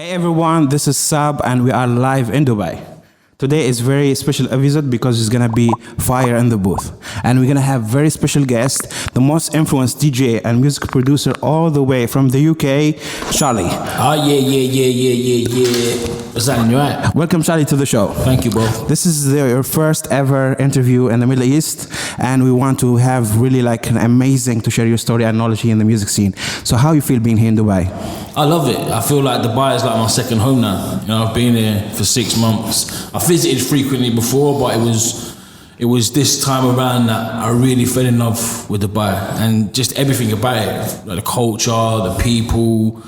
Hey everyone, this is Sab and we are live in Dubai. Today is very special episode because it's gonna be fire in the booth. And we're gonna have very special guest, the most influenced DJ and music producer all the way from the UK, Charlie. Oh yeah. What's that, N.W.A? Welcome Charlie to the show. Thank you, bro. This is your first ever interview in the Middle East and we want to have really like an amazing to share your story and knowledge here in the music scene. So how you feel being here in Dubai? I love it. I feel like Dubai is like my second home now. You know, I've been here for 6 months. I visited frequently before, but it was this time around that I really fell in love with Dubai and just everything about it, like the culture, the people,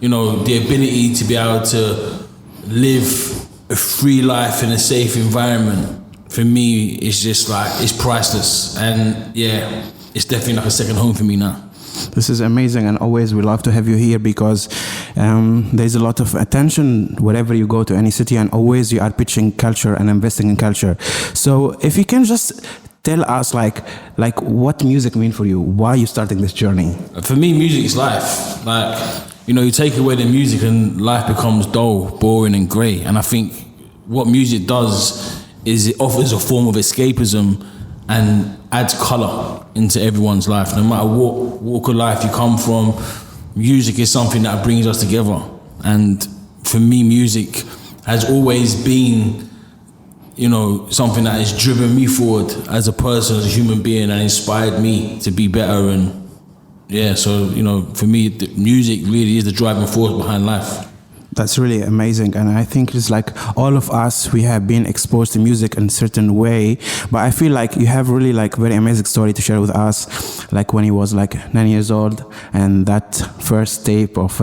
you know, the ability to be able to live a free life in a safe environment. For me, it's just like, it's priceless. And yeah, it's definitely like a second home for me now. This is amazing, and always we love to have you here because there's a lot of attention wherever you go to any city, and always you are pitching culture and investing in culture. So if you can just tell us like what music mean for you, why you starting this journey? For me, music is life. Like, you know, you take away the music and life becomes dull, boring and grey. And I think what music does is it offers a form of escapism and adds colour into everyone's life. No matter what walk of life you come from, music is something that brings us together. And for me, music has always been, you know, something that has driven me forward as a person, as a human being, and inspired me to be better. And yeah, so, you know, for me, the music really is the driving force behind life. That's really amazing, and I think it's like all of us, we have been exposed to music in a certain way, but I feel like you have really like very amazing story to share with us, like when he was like 9 years old and that first tape of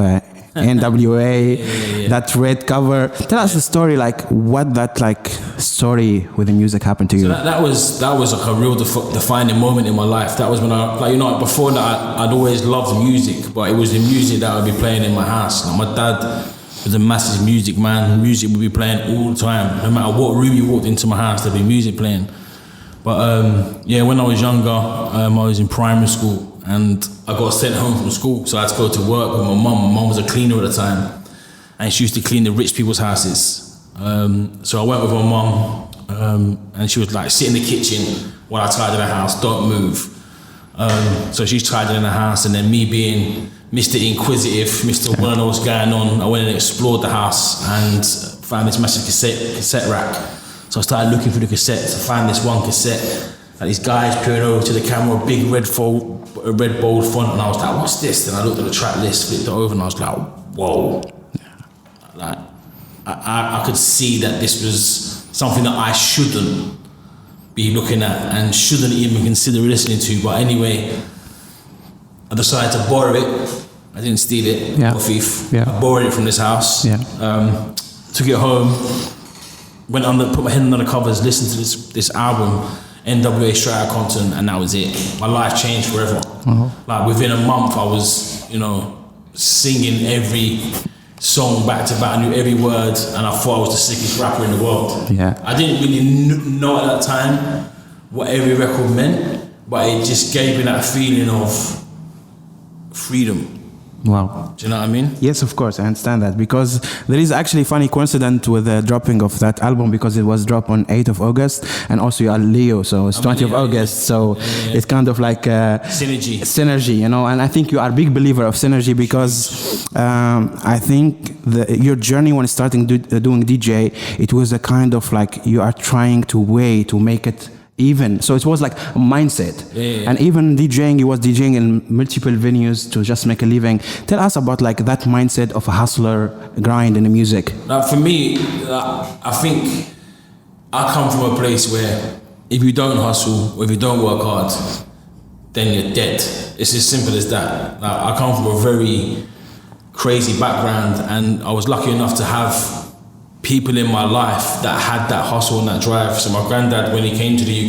N.W.A, that red cover. Tell us the story, like what that like story with the music happened to you. So that was like a real defining moment in my life. That was when I, like, you know, before that I'd always loved music, but it was the music that I'd be playing in my house. Like my dad was a massive music man. Music would be playing all the time. No matter what room you walked into my house, there'd be music playing. But yeah, when I was younger, I was in primary school and I got sent home from school, so I had to go to work with my mum. My mum was a cleaner at the time, and she used to clean the rich people's houses. So I went with my mum, and she was like, sit in the kitchen while I tidied the house, don't move. So she's tidying the house, and then me being Mr. Inquisitive, Mr. Want to know what's going on, I went and explored the house and found this massive cassette rack. So I started looking through the cassettes. I found this one cassette, and these guys peering over to the camera, big red bold font, and I was like, what's this? Then I looked at the track list, flipped it over, and I was like, whoa. Like, I could see that this was something that I shouldn't be looking at and shouldn't even consider listening to. But anyway, I decided to borrow it. I didn't steal it, or thief. I borrowed it from this house. Took it home, went under, put my head under the covers, listened to this album, N.W.A. straight out of Compton, and that was it. My life changed forever. Like within a month, I was, you know, singing every song back to back. I knew every word, and I thought I was the sickest rapper in the world. I didn't really know at that time what every record meant, but it just gave me that feeling of freedom. Wow. Do you know what I mean? Yes, of course, I understand that, because there is actually a funny coincidence with the dropping of that album, because it was dropped on 8th of August, and also you are Leo, so it's 20th of August, so it's kind of like synergy, you know, and I think you are a big believer of synergy, because I think your journey when starting doing DJ, it was a kind of like you are trying to make it even. So it was like a mindset. And even DJing, he was DJing in multiple venues to just make a living. Tell us about like that mindset of a hustler grind in the music. Now for me, I think I come from a place where if you don't hustle or if you don't work hard, then you're dead. It's as simple as that. Like, I come from a very crazy background, and I was lucky enough to have people in my life that had that hustle and that drive. So my granddad, when he came to the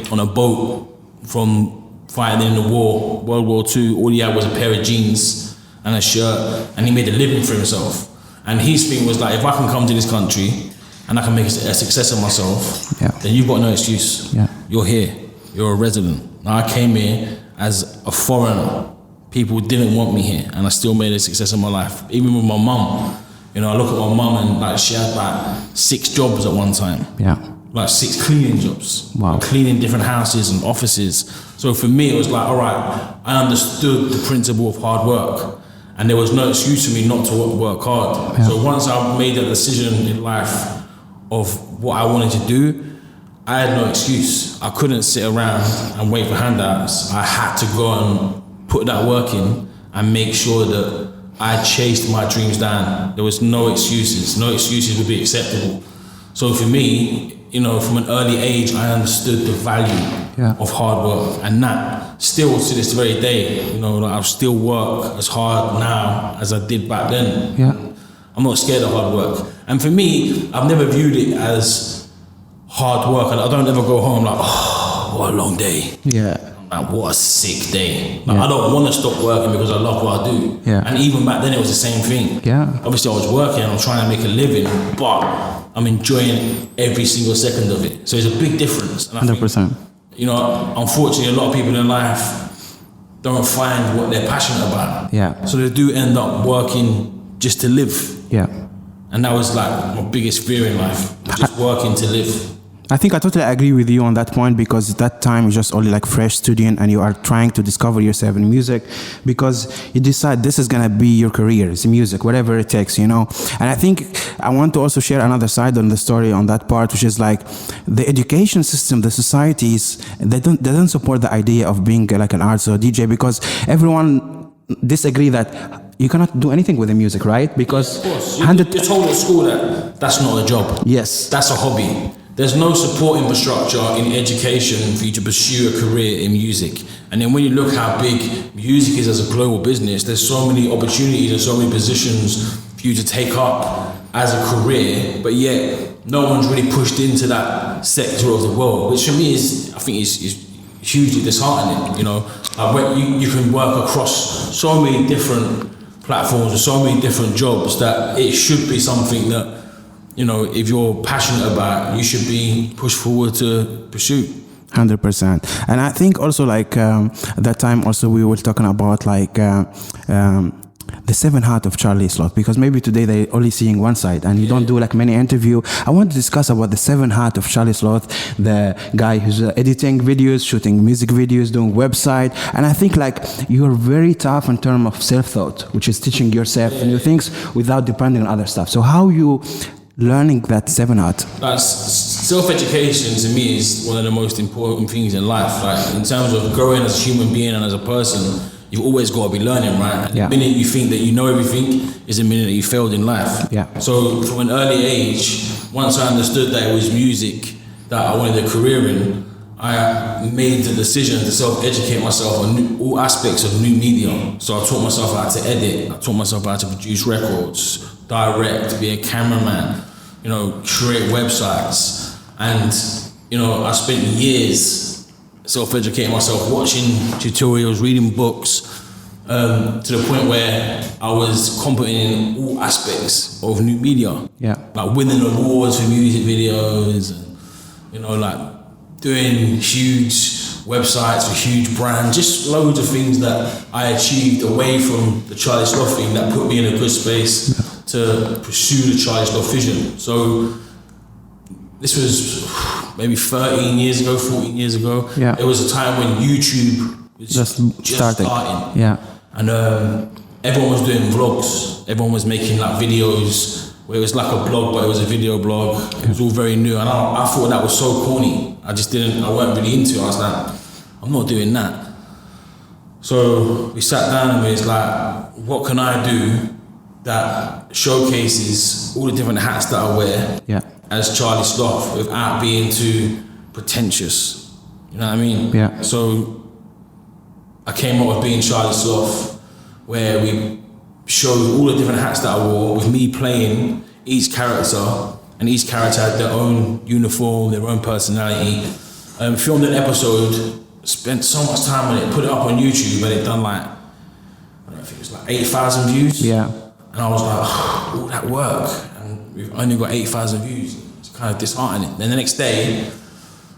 UK on a boat from fighting in the war, World War II. All he had was a pair of jeans and a shirt, and he made a living for himself. And his thing was like, if I can come to this country and I can make a success of myself, then you've got no excuse. You're here, you're a resident. Now I came here as a foreigner, people didn't want me here, and I still made a success of my life. Even with my mum, you know, I look at my mum and like she had like 6 jobs at one time. Yeah. Like 6 cleaning jobs. Wow. Cleaning different houses and offices. So for me, it was like, all right, I understood the principle of hard work, and there was no excuse for me not to work hard. Yeah. So once I made that decision in life of what I wanted to do, I had no excuse. I couldn't sit around and wait for handouts. I had to go and put that work in and make sure that I chased my dreams down. There was no excuses. No excuses would be acceptable. So for me, you know, from an early age, I understood the value of hard work, and that still to this very day, you know, like I still work as hard now as I did back then. Yeah. I'm not scared of hard work. And for me, I've never viewed it as hard work. And I don't ever go home like, oh, what a long day. Yeah. Like, what a sick day. Like, I don't want to stop working because I love what I do. Yeah. And even back then, it was the same thing. Yeah. Obviously, I was working and I'm trying to make a living, but I'm enjoying every single second of it. So it's a big difference. And I 100%. think, you know, unfortunately, a lot of people in life don't find what they're passionate about. Yeah. So they do end up working just to live. Yeah. And that was like my biggest fear in life, just working to live. I think I totally agree with you on that point, because at that time you're just only like fresh student and you are trying to discover yourself in music, because you decide this is gonna be your career, it's music, whatever it takes, you know. And I think I want to also share another side on the story on that part, which is like the education system, the societies, they don't support the idea of being like an artist or DJ, because everyone disagree that you cannot do anything with the music, right? Because of course, you're told at school that that's not a job. Yes. That's a hobby. There's no support infrastructure in education for you to pursue a career in music. And then when you look how big music is as a global business, there's so many opportunities and so many positions for you to take up as a career, but yet no one's really pushed into that sector of the world, which for me is, I think is hugely disheartening, you know. Like you can work across so many different platforms and so many different jobs that it should be something that, you know, if you're passionate about, you should be pushed forward to pursue. 100%. And I think also like that time also we were talking about like the 7 heart of Charlie Sloth, because maybe today they're only seeing one side and you don't do like many interview. I want to discuss about the 7 heart of Charlie Sloth, the guy who's editing videos, shooting music videos, doing website. And I think like you're very tough in terms of self-thought, which is teaching yourself new things without depending on other stuff. So how you learning that 7 heart? Self-education to me is one of the most important things in life. Like in terms of growing as a human being and as a person, you've always got to be learning, right? And the minute you think that you know everything is the minute that you failed in life. Yeah. So from an early age, once I understood that it was music that I wanted a career in, I made the decision to self-educate myself on all aspects of new media. So I taught myself how to edit, I taught myself how to produce records, direct, be a cameraman, you know, create websites. And, you know, I spent years self-educating myself, watching tutorials, reading books, to the point where I was competent in all aspects of new media. Yeah. Like winning awards for music videos, and, you know, like doing huge websites for huge brands, just loads of things that I achieved away from the Charlie Sloth thing that put me in a good space to pursue the Charlie Sloth vision. So this was maybe 13 years ago, 14 years ago. Yeah. It was a time when YouTube was just starting. Yeah. And everyone was doing vlogs. Everyone was making like videos where it was like a blog, but it was a video blog. It was all very new. And I thought that was so corny. I weren't really into it. I was like, I'm not doing that. So we sat down and we was like, what can I do that showcases all the different hats that I wear as Charlie Sloth without being too pretentious? You know what I mean? Yeah. So I came up with Being Charlie Sloth, where we showed all the different hats that I wore with me playing each character, and each character had their own uniform, their own personality. Filmed an episode, spent so much time on it, put it up on YouTube, and it done like, I don't know if it was like 8,000 views. Yeah. And I was like, all that work, and we've only got 8,000 views. It's kind of disheartening. Then the next day,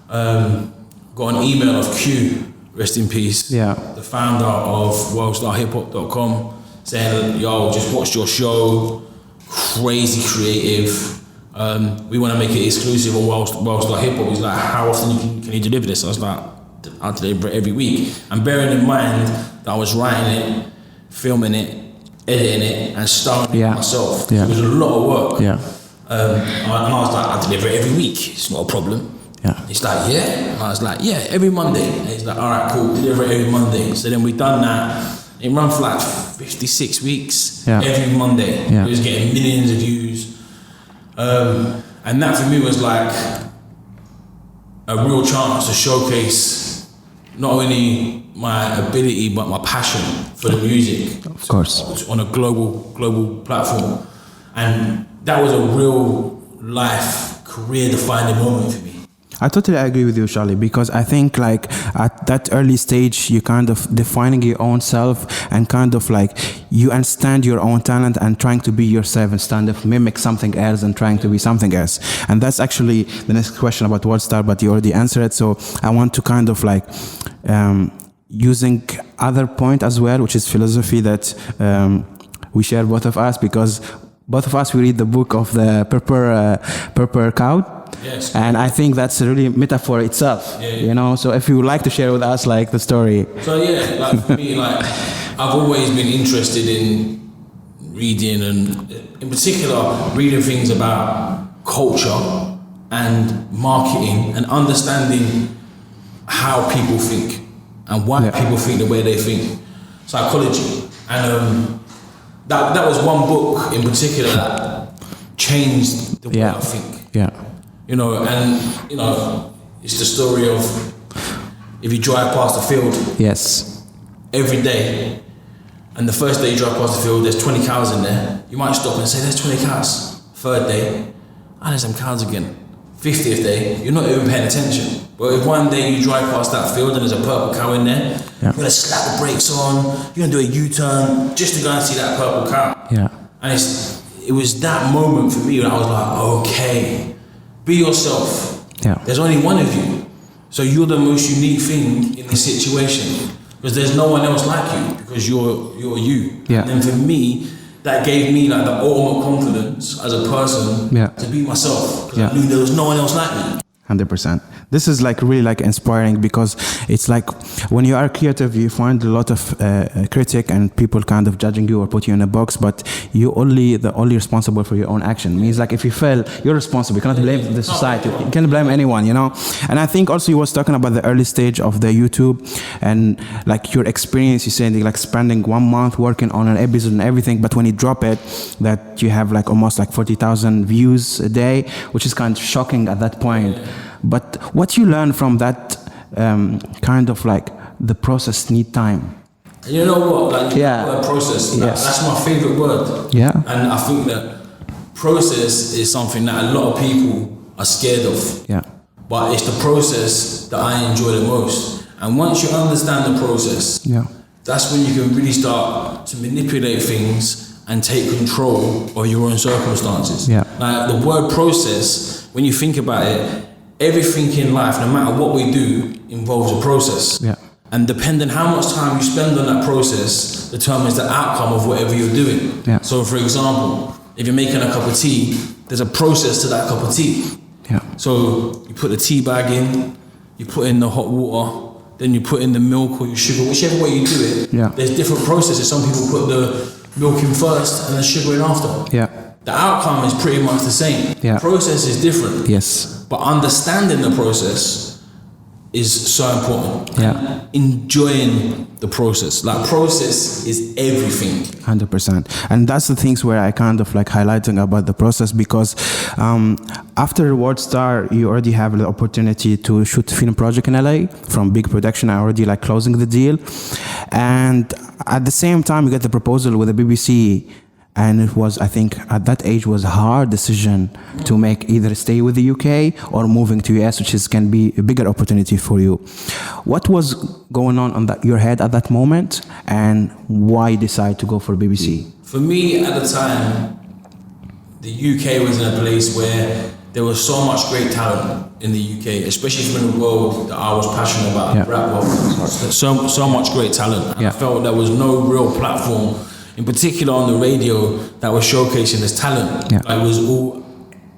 got an email of Q rest in peace. Yeah. The founder of worldstarhiphop.com, saying, yo, just watched your show, crazy creative. We want to make it exclusive on Worldstar Hip Hop. He's like, how often can you deliver this? I was like, I deliver it every week. And bearing in mind that I was writing it, filming it, editing it, and starring it myself. Yeah. It was a lot of work. Yeah. And I was like, I deliver it every week. It's not a problem. Yeah. He's like, yeah. And I was like, yeah, every Monday. And he's like, all right, cool, deliver it every Monday. So then we done that. It ran for like 56 weeks, every Monday. Yeah. It was getting millions of views. And that for me was like a real chance to showcase not only my ability but my passion for the music. Of course. On a global platform. And that was a real life, career-defining moment for me. I totally agree with you, Charlie, because I think like at that early stage, you kind of defining your own self and kind of like you understand your own talent and trying to be yourself instead of mimic something else and trying to be something else. And that's actually the next question about Worldstar, but you already answered it. So I want to kind of like using other point as well, which is philosophy that we share both of us, because both of us we read the book of the Purple Cow. Yes. And I think that's a really metaphor itself, you know. So if you would like to share with us like the story. So yeah, like for me, like I've always been interested in reading, and in particular reading things about culture and marketing and understanding how people think and why people think the way they think, psychology. And that was one book in particular that changed the way I think. Yeah. You know, and you know, it's the story of if you drive past the field every day, and the first day you drive past the field, there's 20 cows in there, you might stop and say, there's 20 cows. Third day, there's some cows again. 50th day, you're not even paying attention. But if one day you drive past that field and there's a purple cow in there, you're gonna slap the brakes on, you're gonna do a U-turn just to go and see that purple cow. Yeah. And it was that moment for me when I was like, okay, be yourself. Yeah. There's only one of you. So you're the most unique thing in this situation. Because there's no one else like you, because you're you. Yeah. And then for me, that gave me like the ultimate confidence as a person to be myself. Because I knew there was no one else like me. 100%. This is like really like inspiring, because it's like when you are creative, you find a lot of critic and people kind of judging you or put you in a box, but you only responsible for your own action. It means like if you fail, you're responsible. You cannot blame the society. You can't blame anyone, you know. And I think also you was talking about the early stage of the YouTube and like your experience. You said like spending 1 month working on an episode and everything, but when you drop it, that you have like almost like 40,000 views a day, which is kind of shocking at that point. But what you learn from that kind of like the process need time. You know what? Like the process. That's my favorite word. Yeah. And I think that process is something that a lot of people are scared of. Yeah. But it's the process that I enjoy the most. And once you understand the process, that's when you can really start to manipulate things and take control of your own circumstances. Yeah. Like the word process, when you think about it, everything in life, no matter what we do, involves a process. Yeah. And depending how much time you spend on that process determines the outcome of whatever you're doing. Yeah. So for example, if you're making a cup of tea, there's a process to that cup of tea. Yeah. So you put the tea bag in, you put in the hot water, then you put in the milk or your sugar, whichever way you do it, there's different processes. Some people put the milk in first and the sugar in after. Yeah. The outcome is pretty much the same. Yeah. The process is different. Yes. But understanding the process is so important. Yeah. Enjoying the process. Like process is everything. 100%. And that's the things where I kind of like highlighting about the process, because after Worldstar, you already have the opportunity to shoot a film project in LA from big production. I already like closing the deal. And at the same time, you get the proposal with the BBC. And it was, I think, at that age was a hard decision to make, either stay with the UK or moving to US, which can be a bigger opportunity for you. What was going on your head at that moment, and why decide to go for BBC? For me, at the time, the UK was in a place where there was so much great talent in the UK, especially from the world that I was passionate about, rap world. So much great talent. And I felt there was no real platform, in particular on the radio, that was showcasing this talent. It was all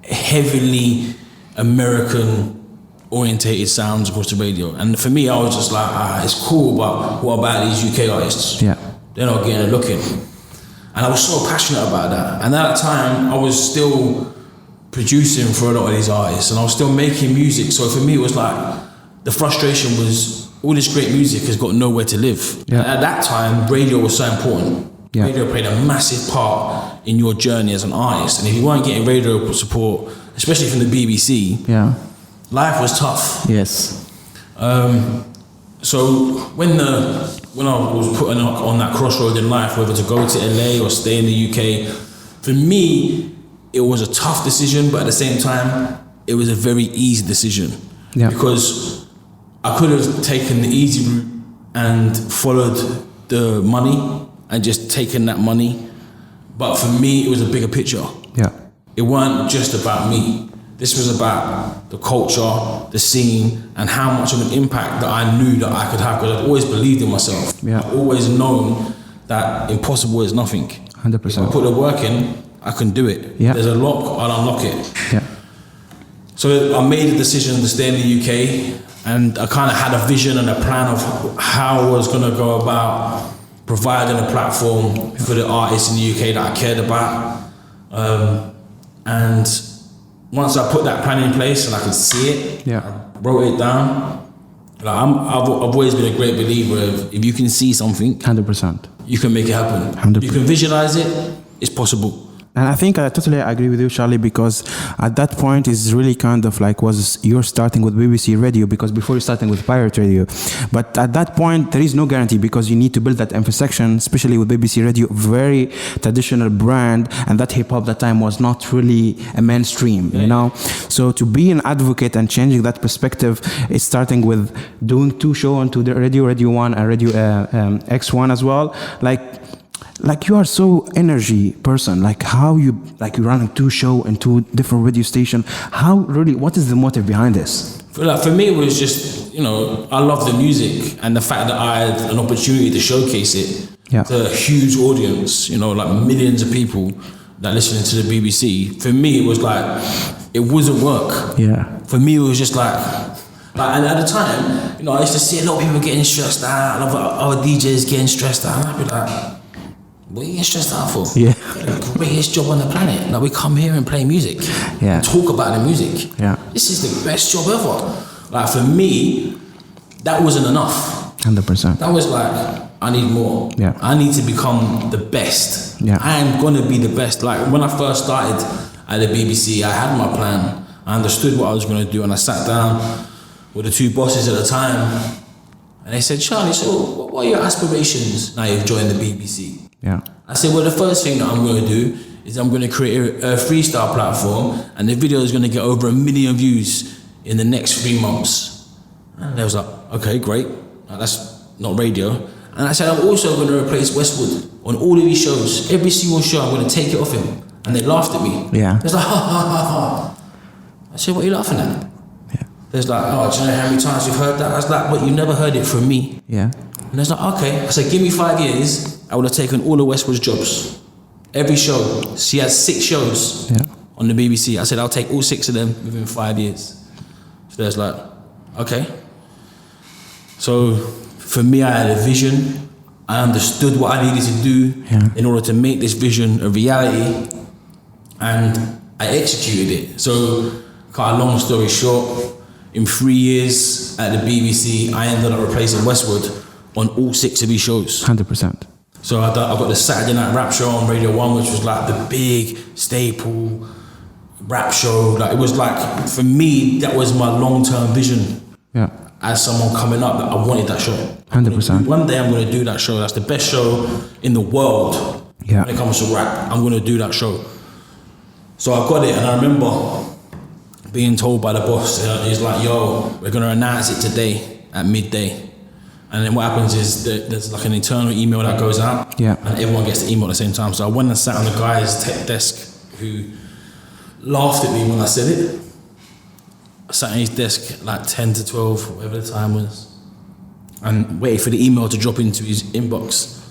heavily American orientated sounds across the radio. And for me, I was just like, it's cool, but what about these UK artists? They're not getting a look in. And I was so passionate about that. And at that time, I was still producing for a lot of these artists, and I was still making music. So for me, it was like, the frustration was, all this great music has got nowhere to live. And at that time, radio was so important. Radio played a massive part in your journey as an artist. And if you weren't getting radio support, especially from the BBC, life was tough. So when I was put on that crossroad in life, whether to go to LA or stay in the UK, for me, it was a tough decision, but at the same time, it was a very easy decision. Because I could have taken the easy route and followed the money and just taken that money. But for me, it was a bigger picture. It weren't just about me. This was about the culture, the scene, and how much of an impact that I knew that I could have, because I've always believed in myself. I've always known that impossible is nothing. 100%. If I put the work in, I can do it. There's a lock, I'll unlock it. So I made a decision to stay in the UK, and I kind of had a vision and a plan of how I was going to go about providing a platform for the artists in the UK that I cared about. And once I put that plan in place and I could see it, I wrote it down. Like I've always been a great believer of, if you can see something, 100%, you can make it happen. 100%. You can visualize it, it's possible. And I think I totally agree with you, Charlie, because at that point is really kind of like you're starting with BBC Radio, because before you're starting with pirate radio. But at that point, there is no guarantee, because you need to build that infrasection, especially with BBC Radio, very traditional brand, and that hip hop that time was not really a mainstream, you know? So to be an advocate and changing that perspective is starting with doing 2 shows on the Radio 1 and Radio X1 as well. Like you are so energy person, like how you're running 2 shows and 2 different radio stations. What is the motive behind this? For me, it was just, I love the music, and the fact that I had an opportunity to showcase it to a huge audience, like millions of people that listening to the BBC. For me, it was like, it wouldn't work. For me, it was just like, and at the time, I used to see a lot of people getting stressed out, a lot of other DJs getting stressed out, and I'd be like, what are you getting stressed out for? The greatest job on the planet. Like, we come here and play music. Talk about the music. This is the best job ever. Like, for me, that wasn't enough. 100%. That was like, I need more. I need to become the best. I am gonna be the best. Like, when I first started at the BBC, I had my plan. I understood what I was gonna do, and I sat down with the 2 bosses at the time, and they said, Charlie, so what are your aspirations now you've joined the BBC? I said, well, the first thing that I'm going to do is I'm going to create a freestyle platform, and the video is going to get over 1 million views in the next 3 months. And they was like, okay, great. That's not radio. And I said, I'm also going to replace Westwood on all of these shows. Every single show, I'm going to take it off him. And they laughed at me. They was like, ha, ha, ha, ha. I said, what are you laughing at? They was like, oh, do you know how many times you've heard that? I was like, but you never heard it from me. And they was like, okay. I said, give me 5 years. I would have taken all of Westwood's jobs. Every show. She has 6 shows on the BBC. I said, I'll take all 6 of them within 5 years. So there's like, okay. So for me, I had a vision. I understood what I needed to do in order to make this vision a reality. And I executed it. So, cut a long story short, in 3 years at the BBC, I ended up replacing Westwood on all 6 of these shows. 100%. So I got the Saturday Night Rap Show on Radio 1, which was like the big staple rap show. Like, it was like, for me, that was my long-term vision. As someone coming up, that I wanted that show. 100%. One day I'm going to do that show. That's the best show in the world when it comes to rap. I'm going to do that show. So I got it, and I remember being told by the boss, he's like, yo, we're going to announce it today at midday. And then what happens is there's like an internal email that goes out, and everyone gets the email at the same time. So I went and sat on the guy's tech desk, who laughed at me when I said it. I sat at his desk like 10 to 12, whatever the time was, and waited for the email to drop into his inbox.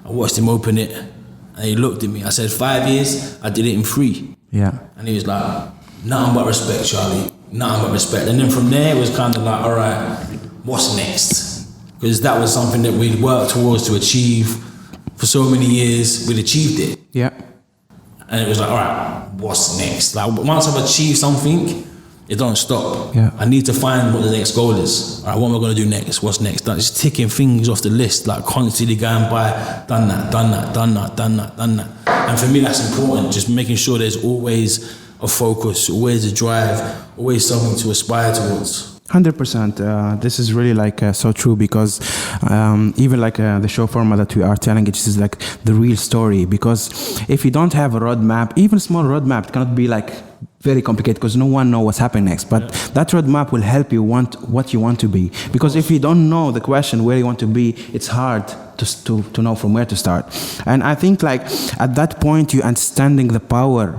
I watched him open it, and he looked at me. I said, 5 years, I did it in 3. Yeah. And he was like, nothing but respect, Charlie, nothing but respect. And then from there, it was kind of like, all right, what's next? Because that was something that we'd worked towards to achieve for so many years. We'd achieved it. Yeah. And it was like, all right, what's next? Like, once I've achieved something, it don't stop. Yeah. I need to find what the next goal is. All right, what am I going to do next? What's next? Like, just ticking things off the list, like constantly going by, done that. And for me, that's important, just making sure there's always a focus, always a drive, always something to aspire towards. 100%. This is really like so true, because even like the show format that we are telling, it is like the real story. Because if you don't have a roadmap, even small roadmap, it cannot be like very complicated, because no one knows what's happening next. But that roadmap will help you want what you want to be. Because if you don't know the question where you want to be, it's hard to know from where to start. And I think like at that point, you're understanding the power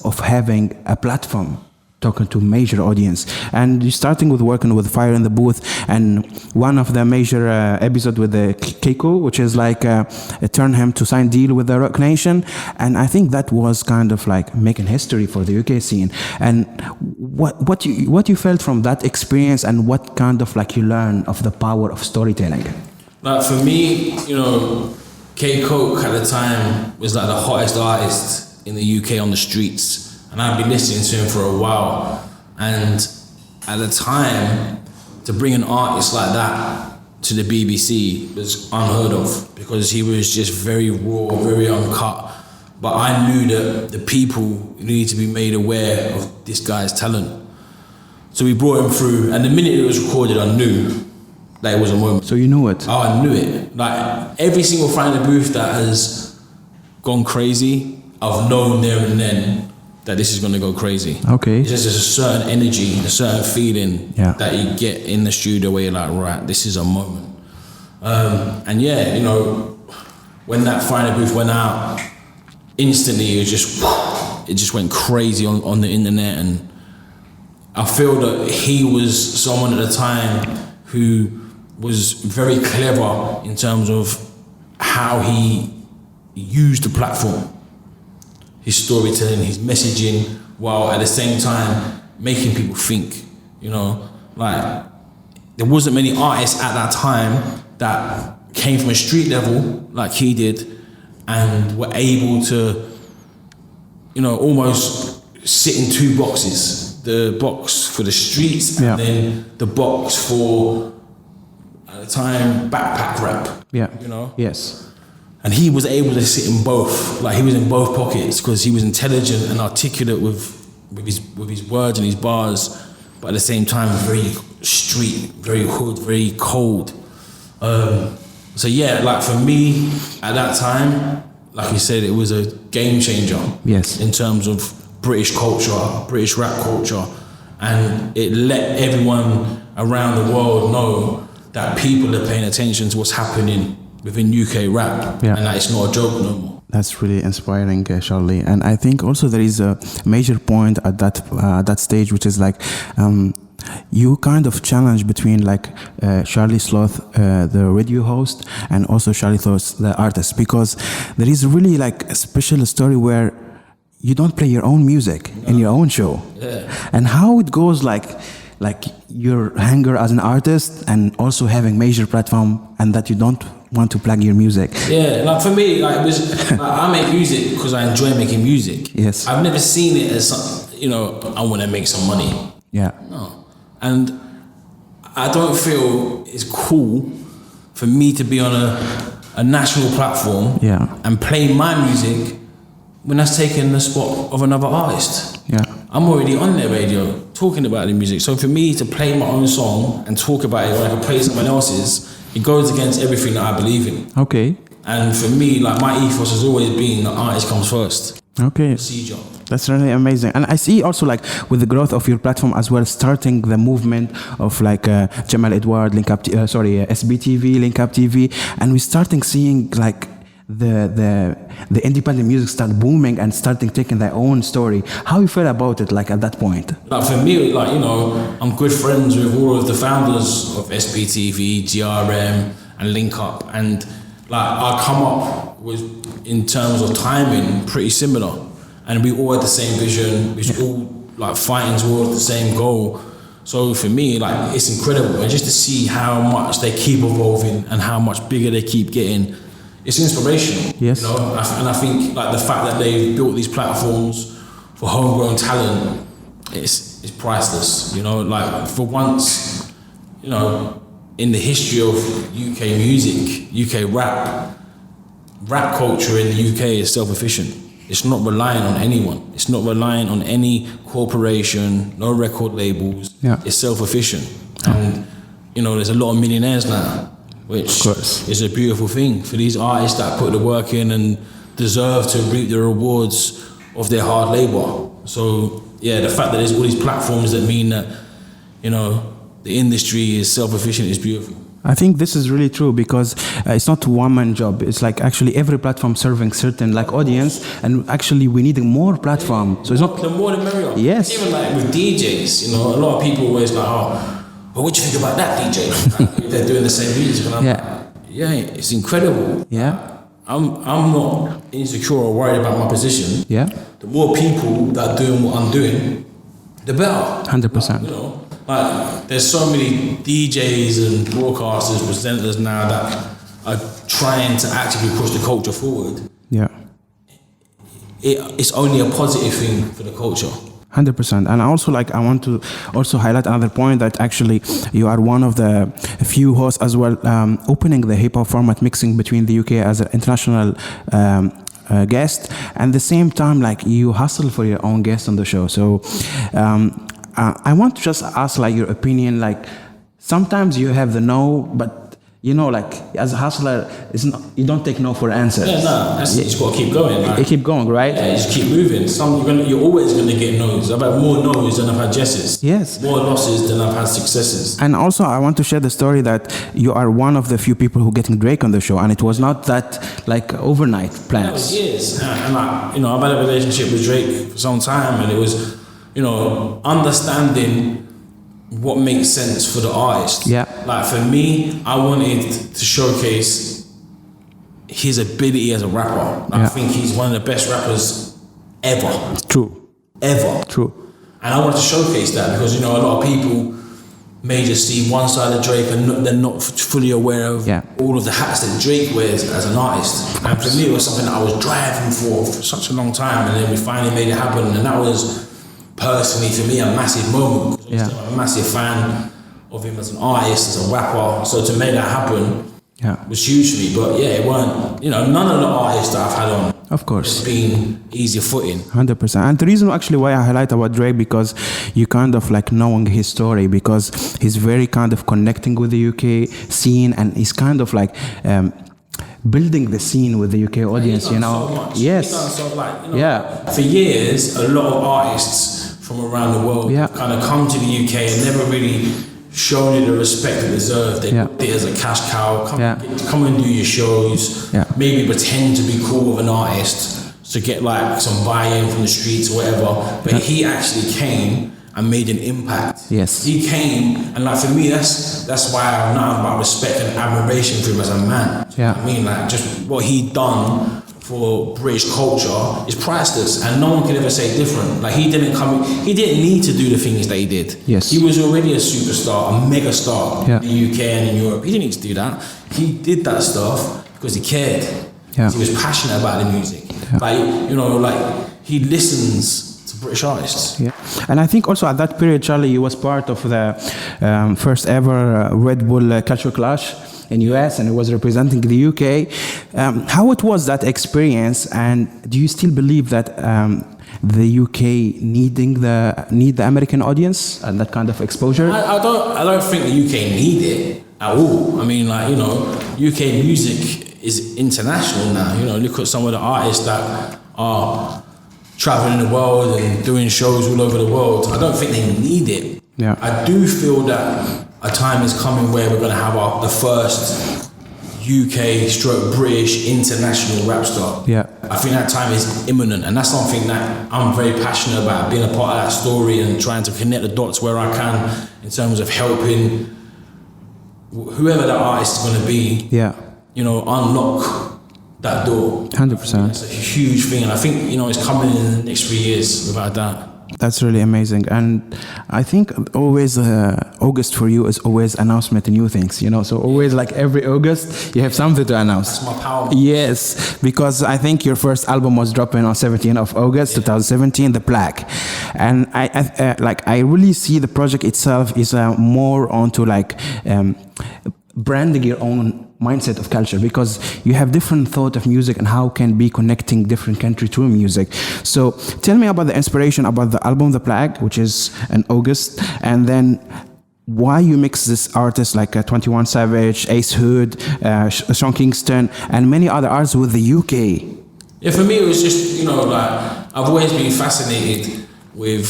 of having a platform, talking to major audience, and you're starting with working with Fire in the Booth, and one of the major episode with the Keiko, which is like it turned him to sign deal with the Roc Nation, and I think that was kind of like making history for the UK scene. And what you felt from that experience, and what kind of like you learn of the power of storytelling? Like for me, you know, Keiko at the time was like the hottest artist in the UK on the streets. And I've been listening to him for a while. And at the time, to bring an artist like that to the BBC was unheard of, because he was just very raw, very uncut. But I knew that the people needed to be made aware of this guy's talent. So we brought him through, and the minute it was recorded, I knew that it was a moment. So you knew it? Oh, I knew it. Like every single Fire in the Booth that has gone crazy, I've known there and then that this is going to go crazy. Okay. It's just a certain energy, a certain feeling that you get in the studio where you're like, right, this is a moment. And yeah, you know, when that Fire in the Booth went out, instantly it just went crazy on the internet. And I feel that he was someone at the time who was very clever in terms of how he used the platform. His storytelling, his messaging, while at the same time making people think, you know, like there wasn't many artists at that time that came from a street level like he did and were able to, you know, almost sit in two boxes. The box for the streets and then the box for, at the time, backpack rap. Yeah. You know? Yes. And he was able to sit in both, like he was in both pockets, because he was intelligent and articulate with his words and his bars, but at the same time very street, very hood, very cold. So yeah, like for me at that time, like you said, it was a game changer. Yes. In terms of British culture, British rap culture, and it let everyone around the world know that people are paying attention to what's happening within UK rap, and that it's not a joke no more. That's really inspiring, Charlie. And I think also there is a major point at that stage, which is like you kind of challenge between like Charlie Sloth, the radio host, and also Charlie Sloth, the artist, because there is really like a special story where you don't play your own music in your own show, and how it goes like your hanger as an artist and also having major platform, and that you don't want to plug your music. Yeah, like for me, like it was, like, I make music because I enjoy making music. Yes. I've never seen it as some, you know, I want to make some money. Yeah. No. And I don't feel it's cool for me to be on a national platform and play my music when that's taking the spot of another artist. Yeah. I'm already on their radio talking about the music. So for me to play my own song and talk about it when I can play someone else's, it goes against everything that I believe in. Okay. And for me, like my ethos has always been that artist comes first. Okay. That's really amazing. And I see also like with the growth of your platform as well, starting the movement of like Jamal Edward, SBTV, Link Up TV, and we're starting seeing like the independent music started booming and starting taking their own story. How you feel about it, like at that point? Like for me, like, you know, I'm good friends with all of the founders of SBTV, GRM, and Link Up, and like I come up with, in terms of timing, pretty similar, and we all had the same vision. We all like fighting towards the same goal. So for me, like, it's incredible, and just to see how much they keep evolving and how much bigger they keep getting, it's inspirational. Yes. You know, and I think like the fact that they've built these platforms for homegrown talent, it's priceless. You know, like for once, you know, in the history of UK music, UK rap culture in the UK is self-efficient. It's not relying on anyone. It's not relying on any corporation, no record labels. Yeah. It's self-efficient. And, you know, there's a lot of millionaires now, which is a beautiful thing for these artists that put the work in and deserve to reap the rewards of their hard labor. So, yeah, the fact that there's all these platforms that mean that, you know, the industry is self-efficient is beautiful. I think this is really true because it's not a one-man job. It's like actually every platform serving certain like audience, and actually we need more platform. So it's not the more the merrier. Yes. Even like with DJs, you know, a lot of people always like, oh, well, what do you think about that DJ? Like, they're doing the same music, and I'm like, yeah, it's incredible. Yeah. I'm not insecure or worried about my position. Yeah. The more people that are doing what I'm doing, the better. 100%. Like, you know. Like, there's so many DJs and broadcasters, presenters now that are trying to actively push the culture forward. Yeah. It's only a positive thing for the culture. 100%. And also, like, I want to also highlight another point that actually you are one of the few hosts as well, opening the hip hop format, mixing between the UK as an international guest, and at the same time, like, you hustle for your own guest on the show. So I want to just ask, like, your opinion. Like, sometimes you have the no, but you know, like, as a hustler, it's not, you don't take no for answers. Yeah, no, you just got to keep going. Like, you keep going, right? Yeah, you just keep moving. You're always going to get no's. I've had more no's than I've had yeses. Yes. More losses than I've had successes. And also, I want to share the story that you are one of the few people who getting Drake on the show, and it was not that like overnight plans. That was years. And like, you know, I've had a relationship with Drake for some time, and it was, you know, understanding what makes sense for the artist. Yeah. Like for me, I wanted to showcase his ability as a rapper. Like, I think he's one of the best rappers ever. True. Ever. True. And I wanted to showcase that because, you know, a lot of people may just see one side of Drake and they're not fully aware of all of the hats that Drake wears as an artist. And for me, it was something that I was driving for such a long time, and then we finally made it happen, and that was personally for me a massive moment. I'm a massive fan of him as an artist, as a rapper. So to make that happen was huge for me. But yeah, it weren't, you know, none of the artists that I've had on, of course, it's been easier footing. 100%. And the reason actually why I highlight about Drake, because you kind of like knowing his story, because he's very kind of connecting with the UK scene, and he's kind of like building the scene with the UK audience, you know. So much. Yes. He's done so, like, you know, for years, a lot of artists from around the world kind of come to the UK and never really shown it the respect it deserved. They looked at it as a cash cow. Come and do your shows. Maybe pretend to be cool with an artist to get like some buy-in from the streets or whatever. But he actually came and made an impact. Yes. He came, and like for me, that's why I have nothing but respect and admiration for him as a man. I mean, like, just what he done for British culture is priceless, and no one can ever say different. Like, he didn't need to do the things that he did. Yes. He was already a superstar, a mega star in the UK and in Europe. He didn't need to do that. He did that stuff because he cared. He was passionate about the music. Like, you know, like, he listens to British artists. And I think also at that period, Charlie, you was part of the first ever Red Bull Culture Clash in US, and it was representing the UK. How it was that experience, and do you still believe that the UK need the American audience and that kind of exposure? I don't think the UK need it at all. I mean, like, you know, UK music is international now. You know, look at some of the artists that are traveling the world and doing shows all over the world. I don't think they need it. I do feel that a time is coming where we're going to have the first UK stroke British international rap star. Yeah. I think that time is imminent, and that's something that I'm very passionate about, being a part of that story and trying to connect the dots where I can in terms of helping whoever that artist is going to be, Yeah. you know, unlock that door. 100%. It's a huge thing, and I think, you know, it's coming in the next 3 years without a doubt. That's really amazing, and I think always August for you is always announcement and new things, you know. So always like every August you have something to announce. That's my power. Yes, because I think your first album was dropping on 17th of August 2017, The Plague, and I really see the project itself is more onto like branding your own mindset of culture, because you have different thought of music and how can be connecting different country through music. So tell me about the inspiration about the album The Plague, which is in August, and then why you mix this artists like 21 Savage, Ace Hood, Sean Kingston, and many other artists with the UK. Yeah, for me it was just, you know, like I've always been fascinated with,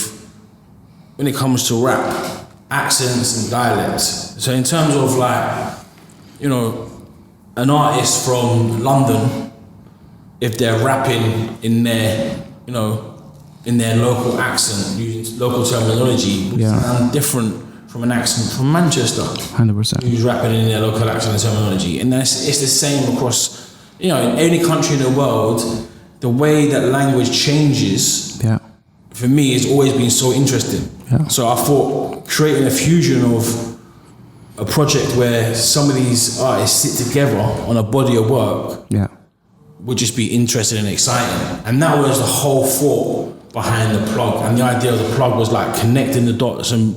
when it comes to rap, accents and dialects. So in terms of like, you know, an artist from London, if they're rapping in their, you know, in their local accent, using local terminology, would sound different from an accent from Manchester. 100%. Who's rapping in their local accent and terminology. And it's the same across, you know, in any country in the world, the way that language changes, for me, it's always been so interesting. Yeah. So I thought creating a fusion of a project where some of these artists sit together on a body of work would just be interesting and exciting. And that was the whole thought behind the plug. And the idea of the plug was like connecting the dots and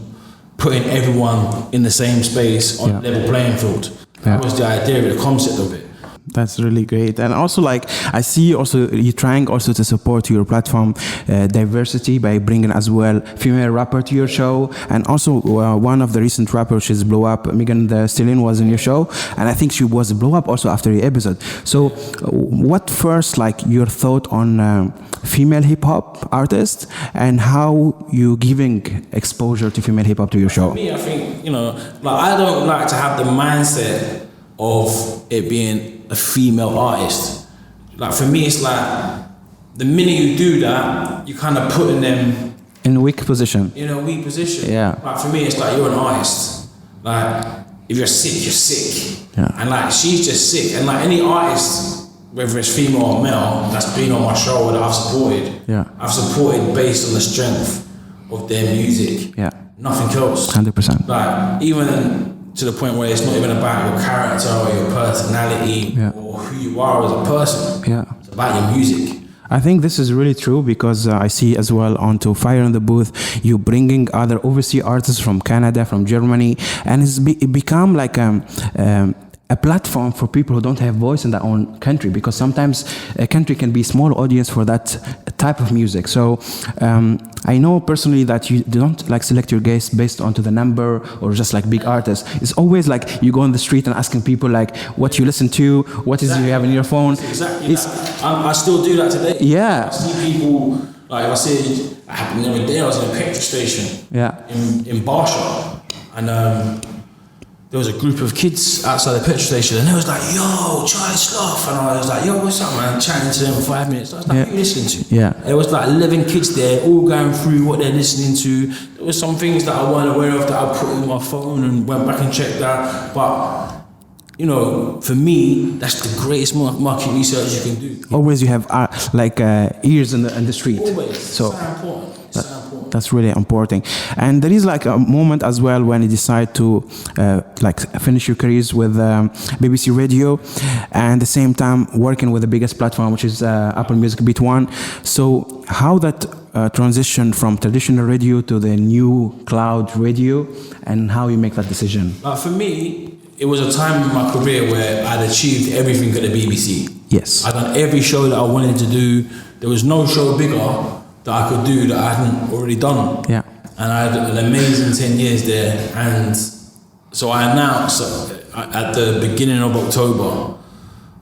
putting everyone in the same space on a level playing field. That was the idea, the concept of it. That's really great. And also, like, I see also you're trying also to support your platform diversity by bringing as well female rapper to your show. And also one of the recent rappers, she's blow up, Megan Thee Stallion, was in your show, and I think she was blow up also after your episode. So what first, like, your thought on female hip-hop artists and how you giving exposure to female hip-hop to your show? For me, I think, you know, like, I don't like to have the mindset of it being a female artist. Like, for me, it's like the minute you do that, you kind of putting them in a weak position. In a weak position. Yeah. Like, for me, it's like you're an artist. Like, if you're sick, you're sick. Yeah. And like, she's just sick. And like any artist, whether it's female or male, that's been on my show that I've supported. Yeah. I've supported based on the strength of their music. Yeah. Nothing else. 100%. Like, even to the point where it's not even about your character or your personality or who you are as a person. Yeah. It's about your music. I think this is really true because I see as well onto Fire in the Booth, you bringing other overseas artists from Canada, from Germany, and it become like a platform for people who don't have voice in their own country, because sometimes a country can be small audience for that type of music. So I know personally that you don't like select your guests based onto the number or just like big artists. It's always like you go on the street and asking people like what you listen to, what is you have in your phone. Exactly. I still do that today. Yeah. I see people, like I said, it happened the other day, I was in a petrol station in Barsha, and there was a group of kids outside the petrol station, and they was like, yo, Charlie Sloth. And I was like, yo, what's up, man? Chatting to them for 5 minutes. I was like, who are you listening to? Yeah. There was like 11 kids there, all going through what they're listening to. There was some things that I wasn't aware of that I put in my phone and went back and checked that. But, you know, for me, that's the greatest market research you can do. Always you have ears in the street. Always. So important. That's really important. And there is like a moment as well when you decide to finish your careers with BBC Radio, and at the same time working with the biggest platform, which is Apple Music Beat One. So how that transition from traditional radio to the new cloud radio, and how you make that decision? For me, it was a time in my career where I'd achieved everything at the BBC. Yes. I'd done every show that I wanted to do. There was no show bigger that I could do that I hadn't already done. Yeah. And I had an amazing 10 years there. And so I announced at the beginning of October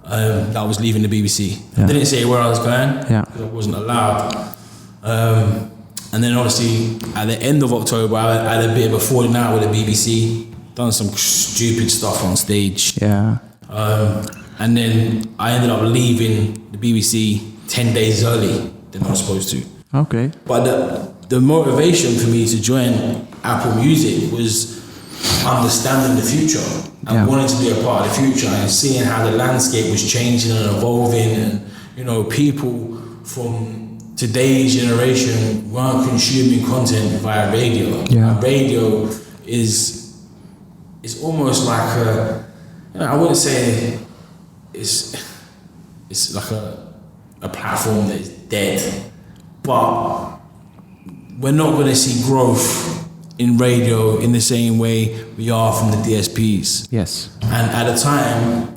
that I was leaving the BBC. I didn't say where I was going because I wasn't allowed. And then obviously at the end of October, I had a bit of a falling out with the BBC, done some stupid stuff on stage. Yeah. And then I ended up leaving the BBC 10 days early than I was supposed to. Okay. But the motivation for me to join Apple Music was understanding the future and wanting to be a part of the future and seeing how the landscape was changing and evolving, and people from today's generation weren't consuming content via radio. And radio is almost like I wouldn't say it's like a platform that is dead, but we're not going to see growth in radio in the same way we are from the DSPs. Yes. And at the time,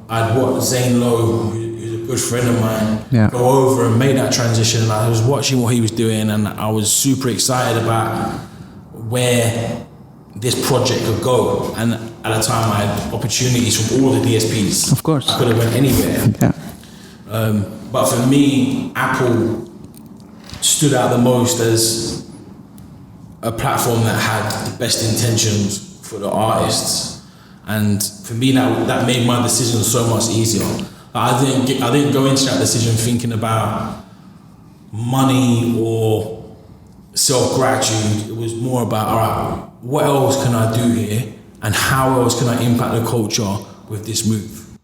I'd watched Zane Lowe, who's a good friend of mine, go over and make that transition. And I was watching what he was doing, and I was super excited about where this project could go. And at the time, I had opportunities from all the DSPs. Of course. I could have went anywhere. But for me, Apple stood out the most as a platform that had the best intentions for the artists, and for me that made my decision so much easier. I didn't go into that decision thinking about money or self-gratitude. It was more about, all right, what else can I do here, and how else can I impact the culture with this move?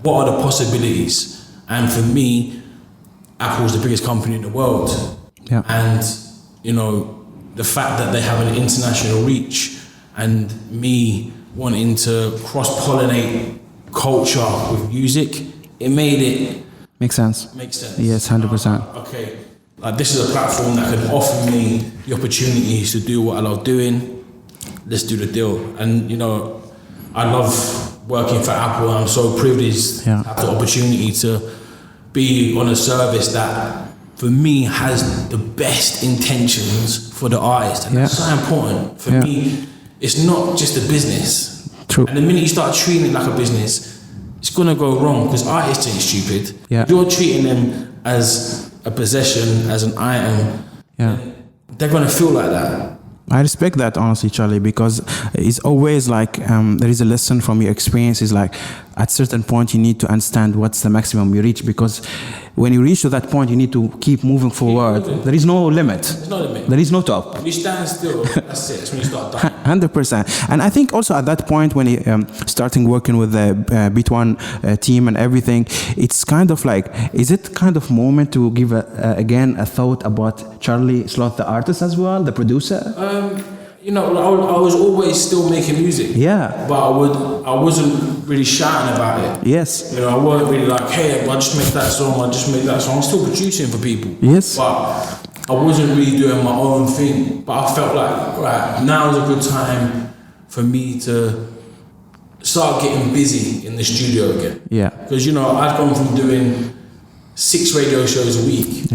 What are the possibilities? And for me, Apple's the biggest company in the world, and the fact that they have an international reach, and me wanting to cross-pollinate culture with music, it made it make sense. Yes, 100%. Okay, this is a platform that can offer me the opportunities to do what I love doing. Let's do the deal. And I love working for Apple. I'm so privileged to have the opportunity to be on a service that, for me, has the best intentions for the artist. And that's so important. For me, it's not just a business. True. And the minute you start treating it like a business, it's going to go wrong, because artists ain't stupid. You're treating them as a possession, as an item. They're going to feel like that. I respect that, honestly, Charlie, because it's always like there is a lesson from your experience. Is like at certain point you need to understand what's the maximum you reach, because when you reach to that point you need to keep moving forward. There is no limit. There's no limit. There is no top. If you stand still, that's it. That's when you start dying. 100%. And I think also at that point when you starting working with the Beat One team and everything, it's kind of like, is it kind of moment to give again a thought about Charlie Sloth, the artist as well, the producer? I was always still making music. But I wasn't really shouting about it. Yes. I wasn't really like, hey, I just make that song, I'm still producing for people. Yes. But I wasn't really doing my own thing. But I felt like, right, now is a good time for me to start getting busy in the studio again. Because, I'd gone from doing 6 radio shows a week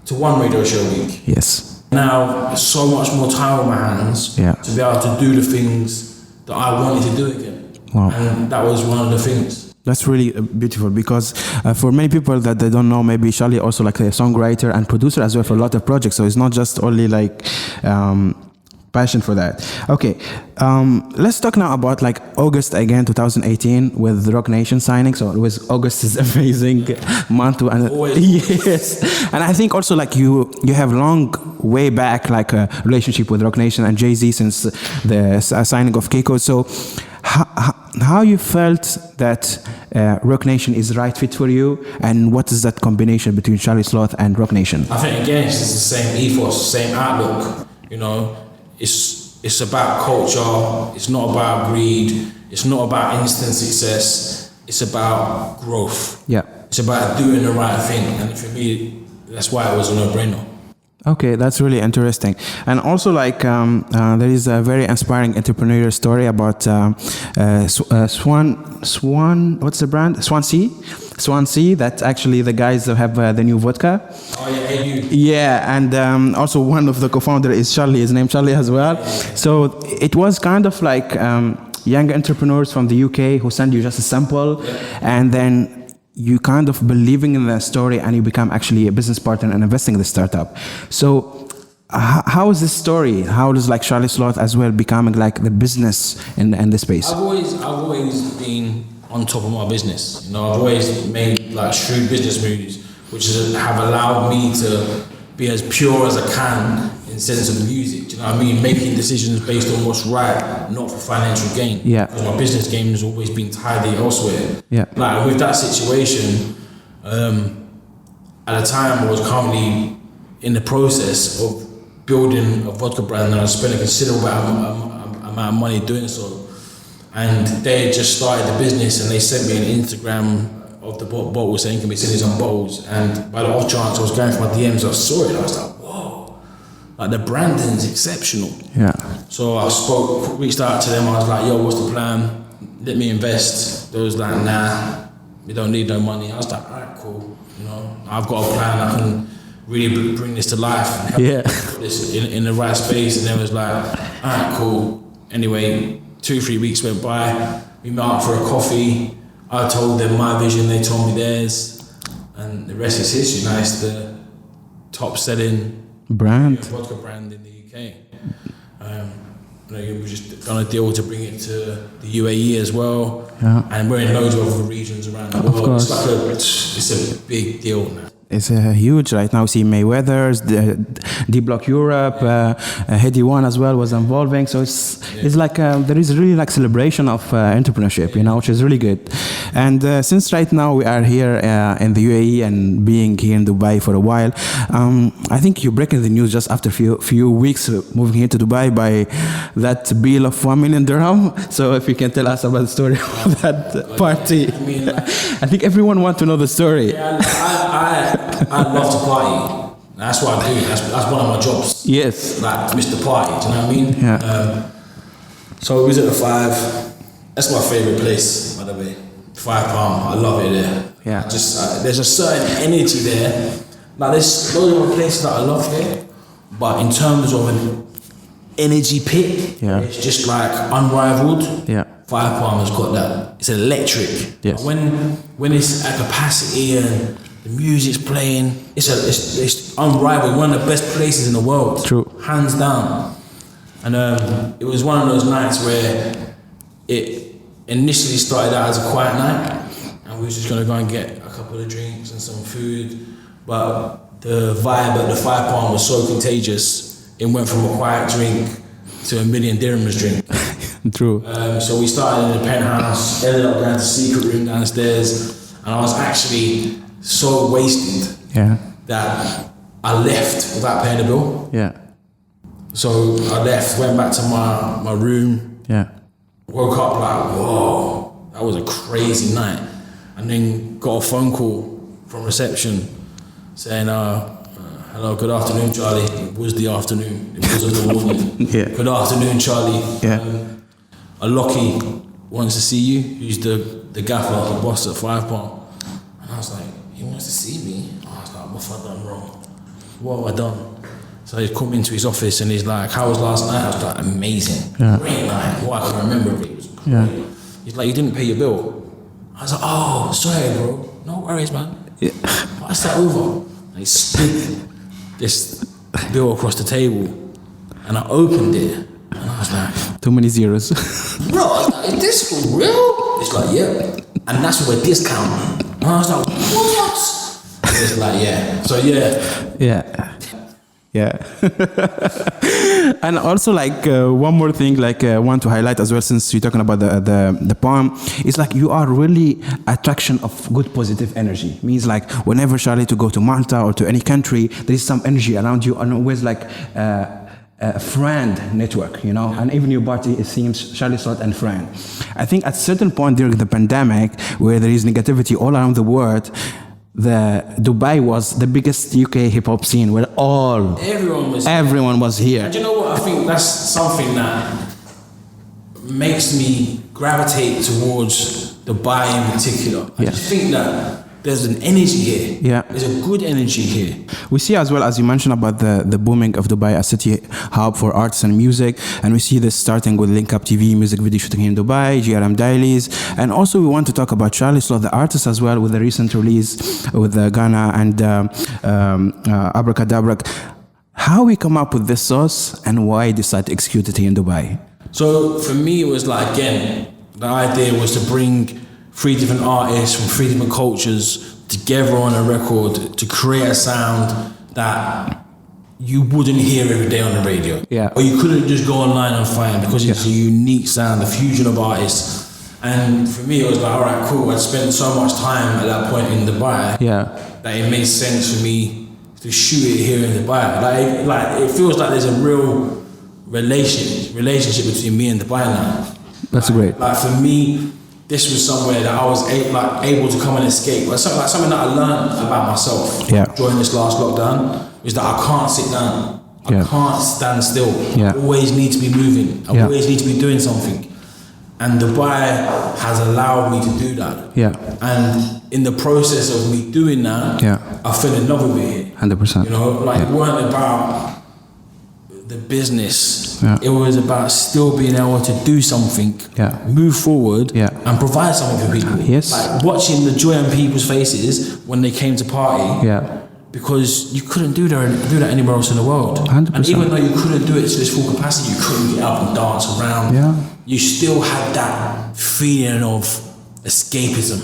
to 1 radio show a week. Yes. Now, so much more time on my hands to be able to do the things that I wanted to do again. Wow. And that was one of the things. That's really beautiful, because for many people that they don't know, maybe Charlie also like a songwriter and producer as well for a lot of projects. So it's not just only like passion for that. Okay, let's talk now about like August again, 2018 with Roc Nation signing. So August is amazing month, and yes, and I think also like you have long way back like a relationship with Roc Nation and Jay-Z since the signing of Keiko. So how you felt that Roc Nation is the right fit for you, and what is that combination between Charlie Sloth and Roc Nation? I think again it's the same ethos, same outlook. It's about culture. It's not about greed. It's not about instant success. It's about growth. It's about doing the right thing, and for me, that's why it was a no-brainer. Okay, that's really interesting. And also like there is a very inspiring entrepreneurial story about Swan, what's the brand? Swan, that actually the guys have the new vodka. Oh yeah, AU. Yeah, and also one of the co-founder is Charlie, his name Charlie as well. So it was kind of like young entrepreneurs from the UK who send you just a sample, and then you kind of believing in the story and you become actually a business partner and investing in the startup. So how is this story? How does like Charlie Sloth as well becoming like the business in the space? I've always been on top of my business. You know, I've always made like shrewd business moves, which have allowed me to be as pure as I can in sense of music. Do you know what I mean? Making decisions based on what's right, not for financial gain. Yeah. Because my business game has always been tidy elsewhere. Yeah. Like with that situation, at the time I was currently in the process of building a vodka brand, and I spent a considerable amount of money doing so. And they had just started the business, and they sent me an Instagram of the bottle saying, can we send you some bottles? And by the off chance I was going for my DMs, I saw it, I was like, whoa, like the branding's exceptional. Yeah. So I reached out to them, I was like, yo, what's the plan? Let me invest. They was like, nah, we don't need no money. I was like, all right, cool. You know, I've got a plan, I can really bring this to life and help put this in the right space. And they was like, all right, cool. Anyway, 2-3 weeks went by, we met up for a coffee. I told them my vision, they told me theirs, and the rest is history. Now it's the top selling vodka brand in the UK. You know, we just done a deal to bring it to the UAE as well, and we're in loads of other regions around the world. It's a big deal now. It's huge right now. See Mayweather's, the D-Block Europe, Heady One as well was involving. So it's like there is really like celebration of entrepreneurship, you know, which is really good. And since right now we are here in the UAE and being here in Dubai for a while, I think you're breaking the news just after few weeks moving here to Dubai by that bill of 1 million dirham. So if you can tell us about the story of that party. I mean, I think everyone wants to know the story. I love to party. That's what I do. That's one of my jobs. Yes. Like Mr. Party, do you know what I mean? Yeah. So we was at the 5. That's my favourite place, by the way. 5 Palm. I love it there. Yeah. Just there's a certain energy there. Like there's loads of places that I love here, but in terms of an energy pit, it's just like unrivaled. Yeah. 5 Palm has got that. It's electric. Yes. When it's at capacity and the music's playing, it's unrivaled. One of the best places in the world. True. Hands down. And it was one of those nights where it initially started out as a quiet night, and we were just gonna go and get a couple of drinks and some food. But the vibe at the 5 Palm was so contagious. It went from a quiet drink to a 1 million dirhams drink. True. So we started in the penthouse, ended up going to the secret room downstairs, and I was actually so wasted that I left without paying the bill. Yeah. So I left, went back to my room. Yeah. Woke up like, whoa, that was a crazy night. And then got a phone call from reception saying, hello, good afternoon, Charlie. It was the afternoon. It wasn't the morning. Yeah. Good afternoon, Charlie. Yeah. A Lockie wants to see you. Who's the gaffer, the boss at 5 Palm. And I was like, he wants to see me? I was like, what have I done wrong? What have I done? So he called me into his office and he's like, how was last night? I was like, amazing. Yeah. Great night. Well, I can remember it. It was great. Yeah. He's like, you didn't pay your bill. I was like, oh, sorry, bro. No worries, man. Yeah. Pass that over. And he slid this bill across the table and I opened it and I was like, too many zeros. bro, I was like, is this for real? It's like, yeah. And that's with a discount. And I was like, what? And it's like, yeah. So yeah. Yeah. Yeah. And also like one more thing like I want to highlight as well, since you're talking about the poem, it's like you are really attraction of good positive energy. Means like whenever Charlie to go to Malta or to any country, there is some energy around you and always like a friend network, you know, and even your party, it seems Charlie Sloth and friend. I think at certain point during the pandemic where there is negativity all around the world, the Dubai was the biggest UK hip hop scene where everyone was here. And you know what? I think that's something that makes me gravitate towards Dubai in particular. I just think that there's an energy here. Yeah. There's a good energy here. We see as well, as you mentioned, about the booming of Dubai, a city hub for arts and music. And we see this starting with Link Up TV, music video shooting here in Dubai, GRM dailies. And also we want to talk about Charlie Sloth, the artist as well, with the recent release with Ghana and Abracadabra. How we come up with this sauce and why decide to execute it here in Dubai? So for me, it was like, again, the idea was to bring 3 different artists from 3 different cultures together on a record to create a sound that you wouldn't hear every day on the radio. Yeah. Or you couldn't just go online and find, because it's a unique sound, a fusion of artists. And for me, it was like, all right, cool. I'd spent so much time at that point in Dubai that it made sense for me to shoot it here in Dubai. Like it feels like there's a real relationship between me and Dubai now. That's great. Like for me, this was somewhere that I was able to come and escape. But something that I learned about myself during this last lockdown is that I can't sit down. I can't stand still. I always need to be moving. I always need to be doing something. And Dubai has allowed me to do that. And in the process of me doing that, I fell in love with it here. 100%. You know, like it weren't about the business. It was about still being able to do something, move forward, and provide something for people. Like watching the joy on people's faces when they came to party. Because you couldn't do that anywhere else in the world. 100%. And even though you couldn't do it to this full capacity, you couldn't get up and dance around. You still had that feeling of escapism.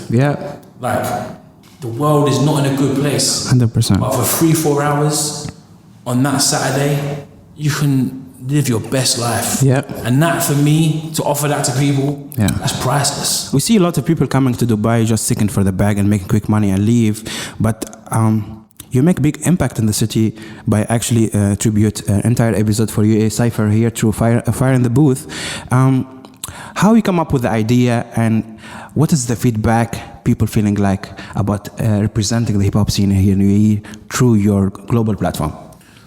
Like the world is not in a good place. 100%. But for 3-4 hours on that Saturday, you can live your best life. And that, for me, to offer that to people, that's priceless. We see a lot of people coming to Dubai just seeking for the bag and making quick money and leave. But you make a big impact in the city by actually tribute an entire episode for UA Cypher here through Fire in the Booth. How you come up with the idea, and what is the feedback people feeling like about representing the hip-hop scene here in UAE through your global platform?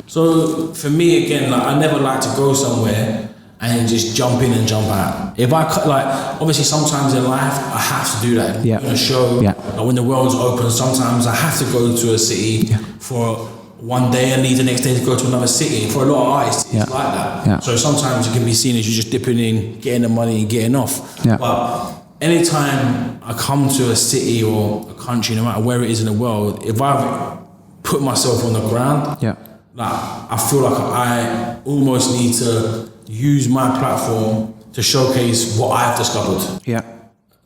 So for me, again, like, I never like to go somewhere and just jump in and jump out. If I like, obviously sometimes in life I have to do that. In a show, like when the world's open, sometimes I have to go to a city for one day and leave the next day to go to another city. For a lot of artists, it's like that. So sometimes it can be seen as you just dipping in, getting the money and getting off. But anytime I come to a city or a country, no matter where it is in the world, if I've put myself on the ground, like I feel like I almost need to use my platform to showcase what I've discovered.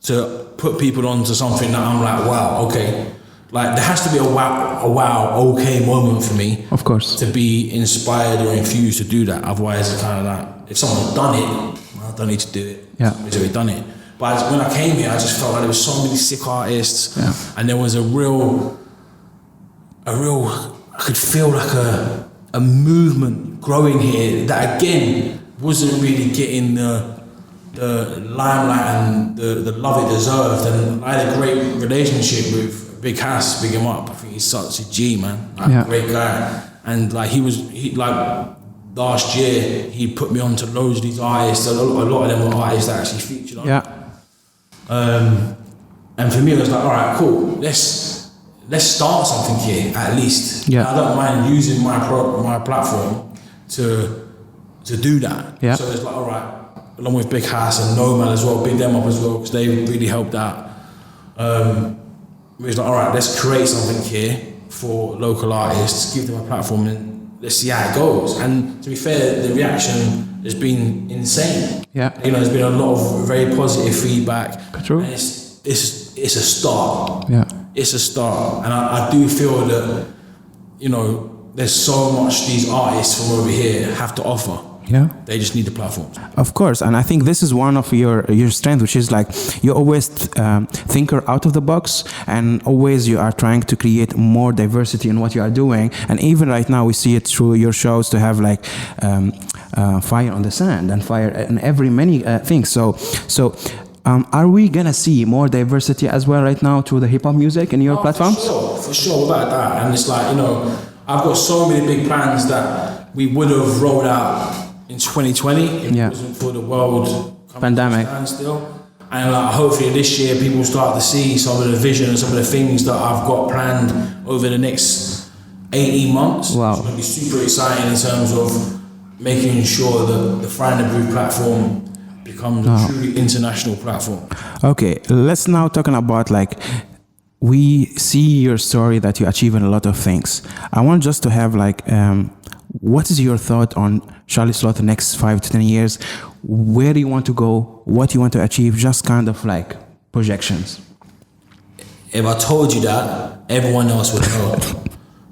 To put people onto something that I'm like, wow, okay. Like there has to be a wow, okay moment for me. Of course. To be inspired or infused to do that. Otherwise it's kind of like, if someone's done it, I don't need to do it. Somebody's already done it. But when I came here, I just felt like there was so many sick artists, and there was a real, I could feel like a movement growing here that again wasn't really getting the limelight and the love it deserved. And I had a great relationship with Big Hass, big him up. I think he's such a G, man. Like, great guy. And like he like last year he put me on to loads of these artists. A lot of them were artists that actually featured on. And for me it was like, all right, cool. Let's start something here at least. I don't mind using my platform to do that. So it's like, all right, along with Big Hass and N.W.A as well, big them up as well, because they really helped out. It was like, all right, let's create something here for local artists, give them a platform, and let's see how it goes. And to be fair, the reaction has been insane. You know, there's been a lot of very positive feedback. True. And it's a start. It's a start, and I do feel that, you know, there's so much these artists from over here have to offer. They just need the platform. Of course, and I think this is one of your strengths, which is like you always thinker out of the box, and always you are trying to create more diversity in what you are doing. And even right now, we see it through your shows to have like fire on the sand and fire and many things. So. Are we gonna see more diversity as well right now through the hip hop music in your platforms? For sure, without that. And it's like, you know, I've got so many big plans that we would have rolled out in 2020 if it wasn't for the world pandemic still. And like, hopefully this year people start to see some of the vision and some of the things that I've got planned over the next 18 months. Wow. It's gonna be super exciting in terms of making sure that the Fry in the Booth platform becomes a truly international platform. Okay, let's now talking about like, we see your story that you're achieving a lot of things. I want just to have like, what is your thought on Charlie Sloth the next 5 to 10 years? Where do you want to go? What you want to achieve? Just kind of like projections. if I told you that, everyone else would know.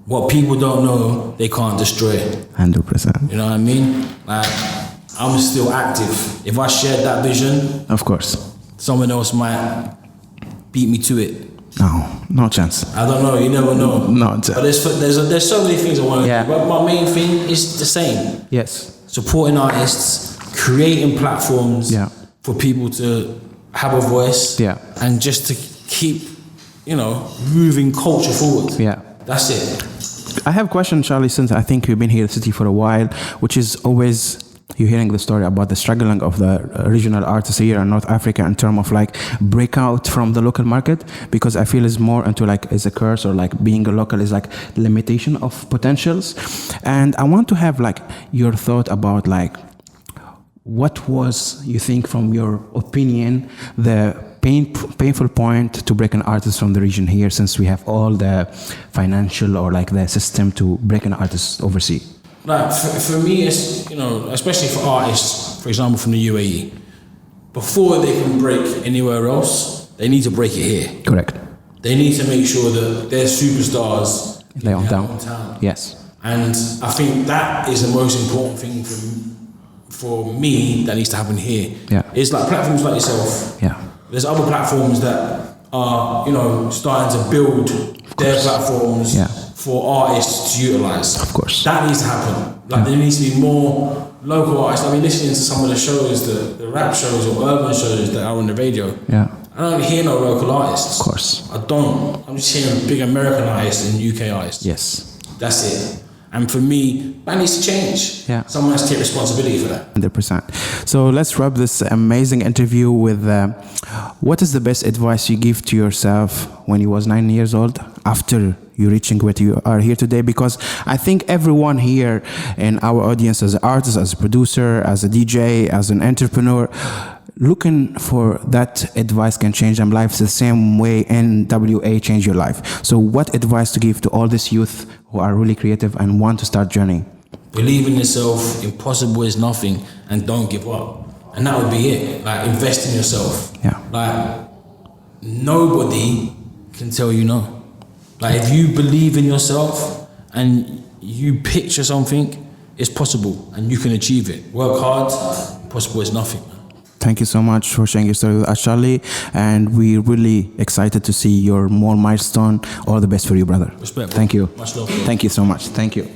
What people don't know, they can't destroy. 100%. You know what I mean? Like, I'm still active. If I shared that vision, Of course. someone else might beat me to it. No chance. I don't know. You never know. No chance. But there's so many things I want to Yeah. do. But my main thing is the same. Yes. Supporting artists, creating platforms Yeah. for people to have a voice. Yeah. And just to keep, moving culture forward. Yeah. That's it. I have a question, Charlie, since I think you've been here in the city for a while, which is always you're hearing the story about the struggling of the regional artists here in North Africa in terms of like breakout from the local market, because I feel it's more into like is a curse, or like being a local is like limitation of potentials. And I want to have like your thought about like what was, you think, from your opinion, the painful point to break an artist from the region here, since we have all the financial or like the system to break an artist overseas? Like for me, it's, especially for artists, for example, from the UAE, before they can break anywhere else, they need to break it here. Correct. They need to make sure that they're superstars in their hometown. Yes. And I think that is the most important thing for me that needs to happen here. Yeah. It's like platforms like yourself. Yeah. There's other platforms that are, starting to build their platforms for artists to utilize. Of course. That needs to happen. Like there needs to be more local artists. I mean, listening to some of the shows, the rap shows or urban shows that are on the radio. Yeah. I don't hear no local artists. Of course. I don't. I'm just hearing big American artists and UK artists. Yes. That's it. And for me, that needs to change. Yeah. Someone has to take responsibility for that. 100%. So let's wrap this amazing interview with what is the best advice you give to yourself when you was 9 years old after you reaching where you are here today? Because I think everyone here in our audience, as an artist, as a producer, as a DJ, as an entrepreneur, looking for that advice can change their lives the same way N.W.A changed your life. So what advice to give to all this youth who are really creative and want to start journeying? Believe in yourself, impossible is nothing, and don't give up. And that would be it. Like, invest in yourself. Yeah. Like, nobody can tell you no. Like, if you believe in yourself and you picture something, it's possible and you can achieve it. Work hard, impossible is nothing. Thank you so much for sharing your story with us, Charlie. And we're really excited to see your more milestone. All the best for you, brother. Respect, bro. Thank you. Much love. Thank you so much. Thank you.